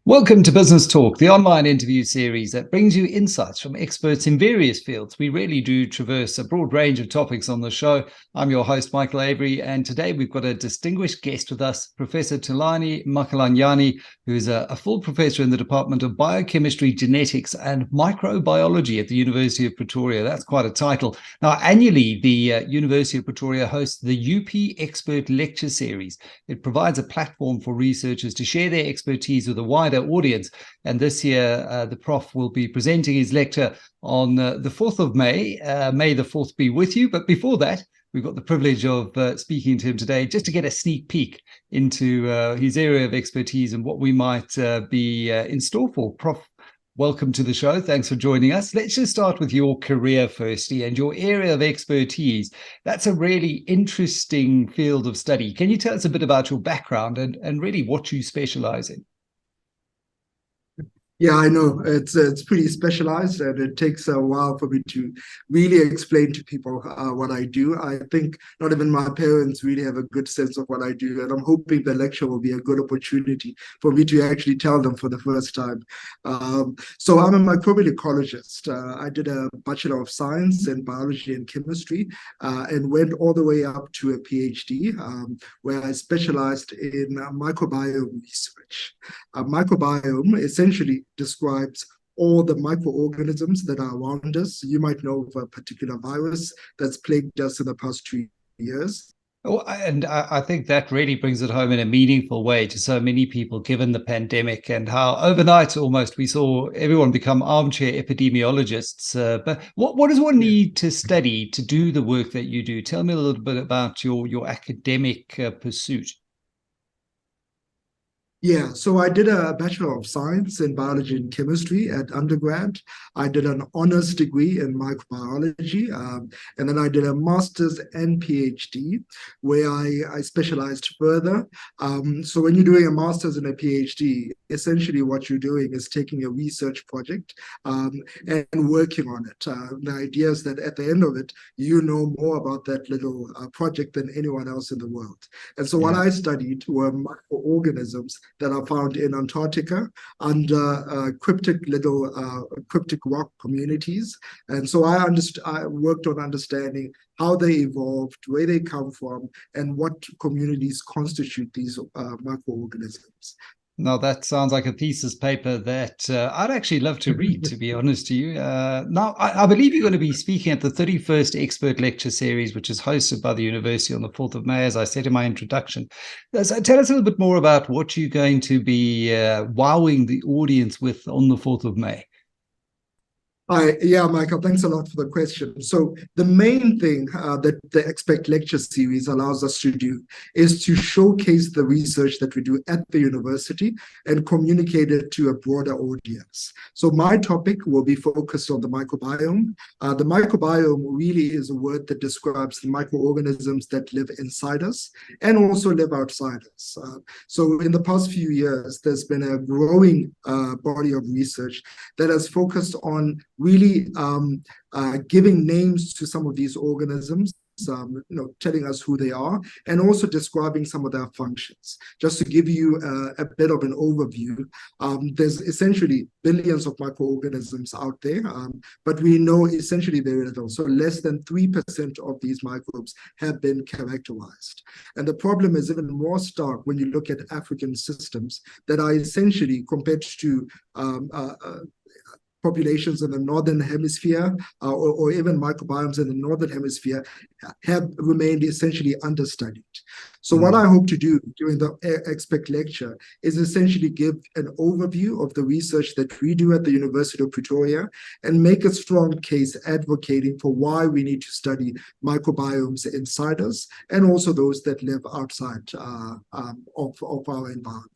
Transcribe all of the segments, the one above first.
Welcome to Business Talk, the online interview series that brings you insights from experts in various fields. We really do traverse a broad range of topics on the show. I'm your host, Michael Avery, and today we've got a distinguished guest with us, Professor Thulani Makhalanyane, who's a full professor in the Department of Biochemistry, Genetics and Microbiology at the University of Pretoria. That's quite a title. Now, annually, the University of Pretoria hosts the UP Expert Lecture Series. It provides a platform for researchers to share their expertise with a wider audience. And this year, the Prof will be presenting his lecture on the 4th of May. May the 4th be with you. But before that, we've got the privilege of speaking to him today just to get a sneak peek into his area of expertise and what we might be in store for. Prof, welcome to the show. Thanks for joining us. Let's just start with your career firstly and your area of expertise. That's a really interesting field of study. Can you tell us a bit about your background and really what you specialize in? Yeah, I know it's pretty specialized, and it takes a while for me to really explain to people what I do. I think not even my parents really have a good sense of what I do, and I'm hoping the lecture will be a good opportunity for me to actually tell them for the first time. So I'm a microbial ecologist. I did a Bachelor of Science in Biology and Chemistry, and went all the way up to a PhD, where I specialized in microbiome research. Microbiome essentially describes all the microorganisms that are around us. You might know of a particular virus that's plagued us in the past 2 years. Oh, and I think that really brings it home in a meaningful way to so many people, given the pandemic and how overnight almost we saw everyone become armchair epidemiologists. But what does one need to study to do the work that you do? Tell me a little bit about your academic pursuit. Yeah, so I did a Bachelor of Science in Biology and Chemistry at undergrad. I did an honors degree in microbiology, and then I did a master's and PhD, where I specialized further. So when you're doing a master's and a PhD, essentially what you're doing is taking a research project and working on it. The idea is that at the end of it, you know more about that little project than anyone else in the world. And so what I studied were microorganisms that are found in Antarctica under cryptic rock communities. And so I worked on understanding how they evolved, where they come from, and what communities constitute these microorganisms. Now, that sounds like a thesis paper that I'd actually love to read, to be honest to you. Now, I believe you're going to be speaking at the 31st Expert Lecture Series, which is hosted by the University on the 4th of May, as I said in my introduction. So tell us a little bit more about what you're going to be wowing the audience with on the 4th of May. Yeah, Michael, thanks a lot for the question. So the main thing that the Expect Lecture series allows us to do is to showcase the research that we do at the university and communicate it to a broader audience. So my topic will be focused on the microbiome. The microbiome really is a word that describes the microorganisms that live inside us and also live outside us. So in the past few years, there's been a growing body of research that has focused on really giving names to some of these organisms, telling us who they are, and also describing some of their functions. Just to give you a bit of an overview, there's essentially billions of microorganisms out there, but we know essentially very little. So less than 3% of these microbes have been characterized. And the problem is even more stark when you look at African systems that are essentially compared to populations in the northern hemisphere or even microbiomes in the northern hemisphere have remained essentially understudied. So what I hope to do during the Expect Lecture is essentially give an overview of the research that we do at the University of Pretoria and make a strong case advocating for why we need to study microbiomes inside us and also those that live outside of our environment.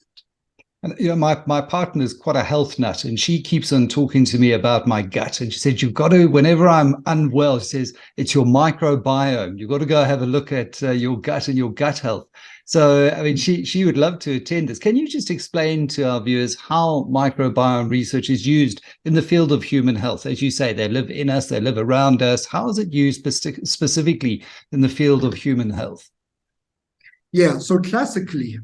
And, my partner is quite a health nut, and she keeps on talking to me about my gut. And she said, you've got to, whenever I'm unwell, she says, it's your microbiome. You've got to go have a look at your gut and your gut health. So, I mean, she would love to attend this. Can you just explain to our viewers how microbiome research is used in the field of human health? As you say, they live in us, they live around us. How is it used specifically in the field of human health? Yeah, so classically,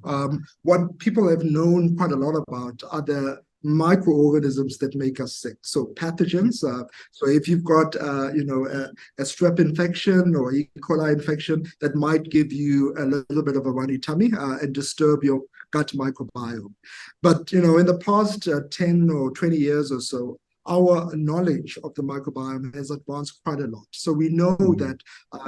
what people have known quite a lot about are the microorganisms that make us sick. So pathogens. So if you've got, a strep infection or E. coli infection, that might give you a little bit of a runny tummy and disturb your gut microbiome. But in the past 10 or 20 years or so, our knowledge of the microbiome has advanced quite a lot. So we know that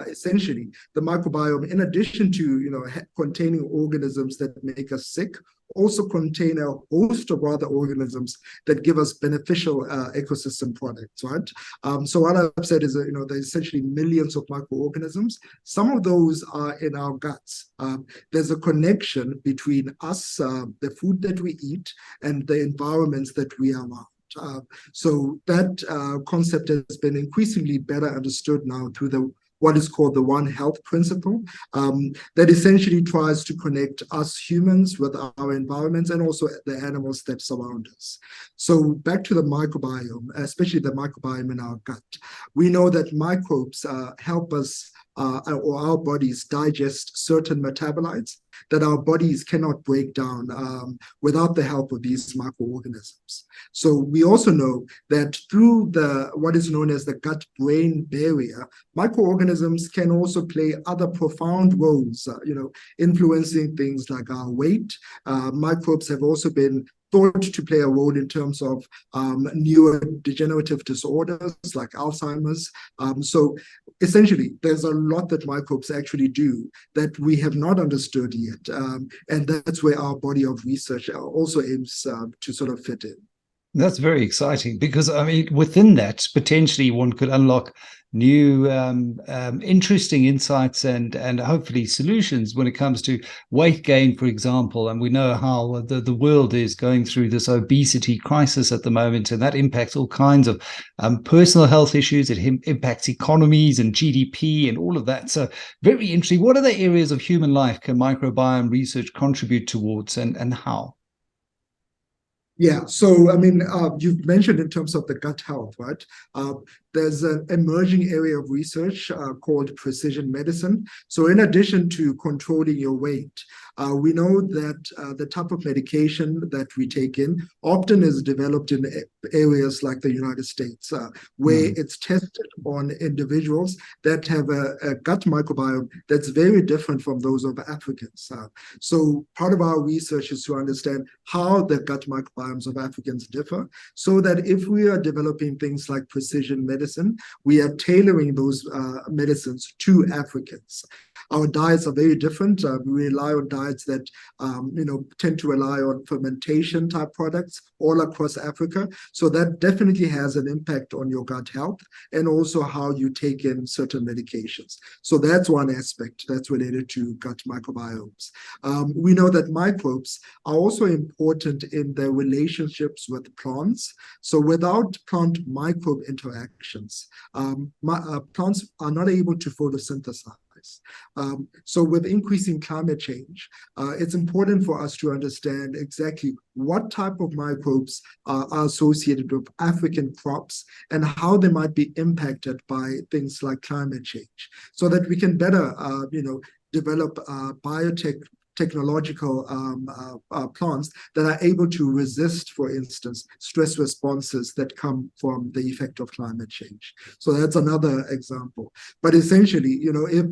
essentially the microbiome, in addition to containing organisms that make us sick, also contain a host of other organisms that give us beneficial ecosystem products, right? So what I've said is that there's essentially millions of microorganisms. Some of those are in our guts. There's a connection between us, the food that we eat, and the environments that we are around. So that concept has been increasingly better understood now through what is called the One Health principle, that essentially tries to connect us humans with our environments and also the animals that surround us. So back to the microbiome, especially the microbiome in our gut. We know that microbes help us or our bodies digest certain metabolites that our bodies cannot break down without the help of these microorganisms. So we also know that through what is known as the gut-brain barrier, microorganisms can also play other profound roles, influencing things like our weight. Microbes have also been thought to play a role in terms of neurodegenerative disorders like Alzheimer's. So essentially, there's a lot that microbes actually do that we have not understood yet. And that's where our body of research also aims to sort of fit in. That's very exciting because, I mean, within that, potentially one could unlock new, interesting insights and hopefully solutions when it comes to weight gain, for example. And we know how the world is going through this obesity crisis at the moment, and that impacts all kinds of personal health issues. It impacts economies and GDP and all of that. So very interesting. What other areas of human life can microbiome research contribute towards, and how? Yeah, so I mean, you've mentioned in terms of the gut health, right? There's an emerging area of research called precision medicine. So in addition to controlling your weight, we know that the type of medication that we take in often is developed in areas like the United States, where it's tested on individuals that have a gut microbiome that's very different from those of Africans. So part of our research is to understand how the gut microbiomes of Africans differ, so that if we are developing things like precision medicine, we are tailoring those medicines to Africans. Our diets are very different. We rely on diets that, tend to rely on fermentation type products all across Africa. So that definitely has an impact on your gut health and also how you take in certain medications. So that's one aspect that's related to gut microbiomes. We know that microbes are also important in their relationships with plants. So without plant microbe interactions, plants are not able to photosynthesize. So with increasing climate change, it's important for us to understand exactly what type of microbes are associated with African crops and how they might be impacted by things like climate change, so that we can better, develop technological plants that are able to resist, for instance, stress responses that come from the effect of climate change. So that's another example. But essentially, if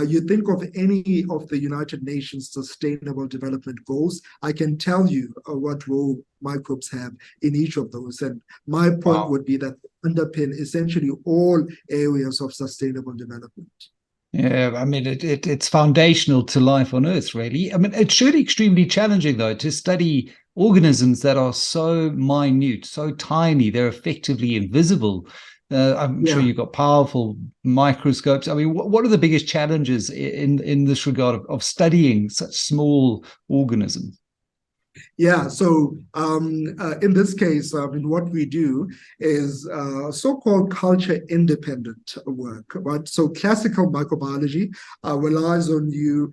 you think of any of the United Nations Sustainable Development Goals, I can tell you what role microbes have in each of those. And my point would be that underpin essentially all areas of sustainable development. Yeah, I mean, it's foundational to life on Earth, really. I mean, it's surely extremely challenging, though, to study organisms that are so minute, so tiny, they're effectively invisible. I'm sure you've got powerful microscopes. I mean, what are the biggest challenges in this regard of studying such small organisms? Yeah, so in this case, what we do is so-called culture-independent work, right? So classical microbiology relies on you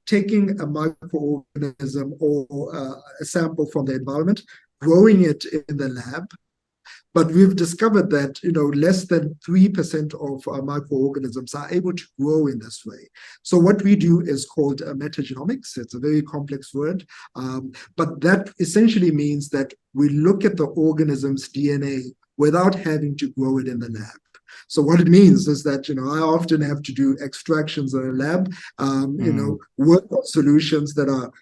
taking a microorganism or a sample from the environment, growing it in the lab, But we've discovered that, less than 3% of microorganisms are able to grow in this way. So what we do is called metagenomics. It's a very complex word, but that essentially means that we look at the organism's DNA without having to grow it in the lab. So what it means is that, I often have to do extractions in a lab, work on solutions that are,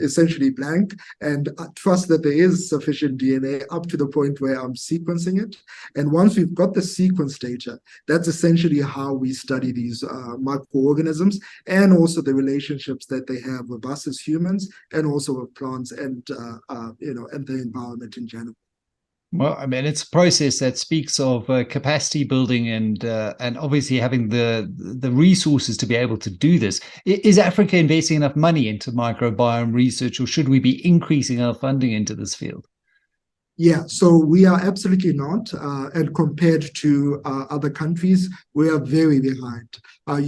essentially blank, and trust that there is sufficient DNA up to the point where I'm sequencing it. And once we've got the sequence data, that's essentially how we study these microorganisms, and also the relationships that they have with us as humans, and also with plants and, and the environment in general. Well, I mean, it's a process that speaks of capacity building and obviously having the resources to be able to do this. Is Africa investing enough money into microbiome research, or should we be increasing our funding into this field? Yeah, so we are absolutely not. And compared to other countries, we are very behind. I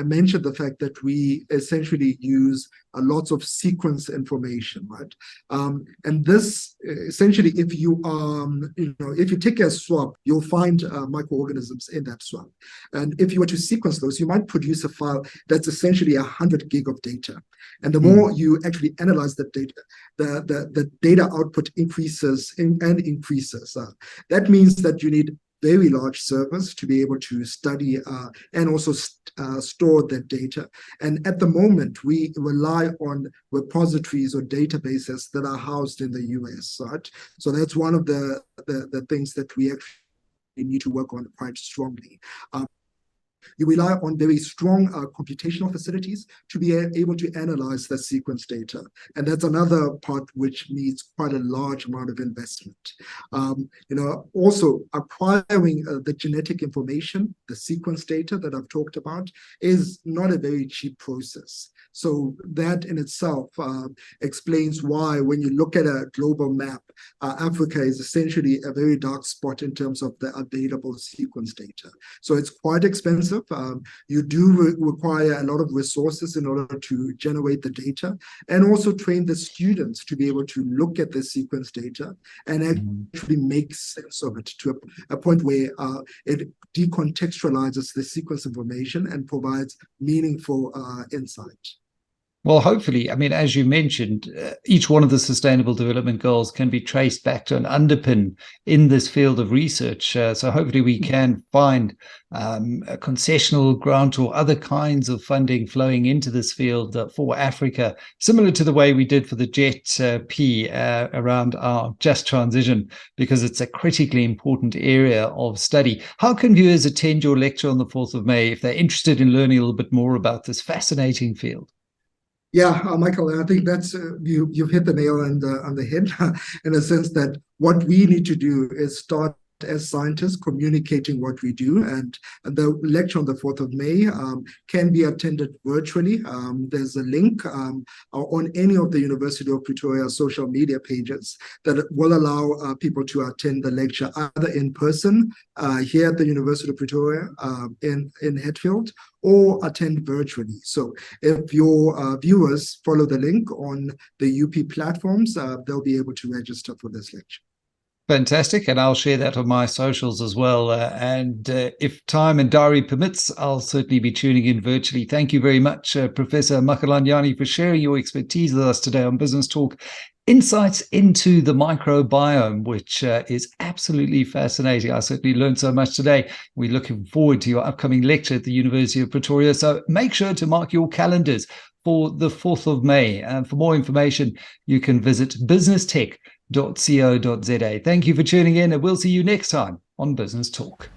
mentioned the fact that we essentially use lots of sequence information, right? And this essentially, if you take a swab, you'll find microorganisms in that swab. And if you were to sequence those, you might produce a file that's essentially 100 gig of data. And the more you actually analyze the data, the data output increases and increases. That means that you need very large servers to be able to study and also store that data. And at the moment, we rely on repositories or databases that are housed in the US, right? So that's one of the things that we actually need to work on quite strongly. You rely on very strong computational facilities to be able to analyze the sequence data. And that's another part which needs quite a large amount of investment. Also acquiring the genetic information, the sequence data that I've talked about, is not a very cheap process. So that in itself explains why, when you look at a global map, Africa is essentially a very dark spot in terms of the available sequence data. So it's quite expensive. You do require a lot of resources in order to generate the data, and also train the students to be able to look at the sequence data and actually make sense of it to a point where it decontextualizes the sequence information and provides meaningful insight. Well, hopefully, I mean, as you mentioned, each one of the Sustainable Development Goals can be traced back to an underpin in this field of research. So hopefully we can find a concessional grant or other kinds of funding flowing into this field for Africa, similar to the way we did for the JET-P around our just transition, because it's a critically important area of study. How can viewers attend your lecture on the 4th of May if they're interested in learning a little bit more about this fascinating field? Yeah, Michael, I think that's you've hit the nail on the head in a sense that what we need to do is start as scientists communicating what we do. And the lecture on the 4th of May can be attended virtually. There's a link on any of the University of Pretoria social media pages that will allow people to attend the lecture either in person here at the University of Pretoria in Hatfield, or attend virtually. So if your viewers follow the link on the UP platforms, they'll be able to register for this lecture. Fantastic. And I'll share that on my socials as well. And if time and diary permits, I'll certainly be tuning in virtually. Thank you very much, Professor Makhalanyane, for sharing your expertise with us today on Business Talk. Insights into the microbiome, which is absolutely fascinating. I certainly learned so much today. We're looking forward to your upcoming lecture at the University of Pretoria. So make sure to mark your calendars for the 4th of May. And for more information, you can visit businesstech.co.za. Thank you for tuning in, and we'll see you next time on Business Talk.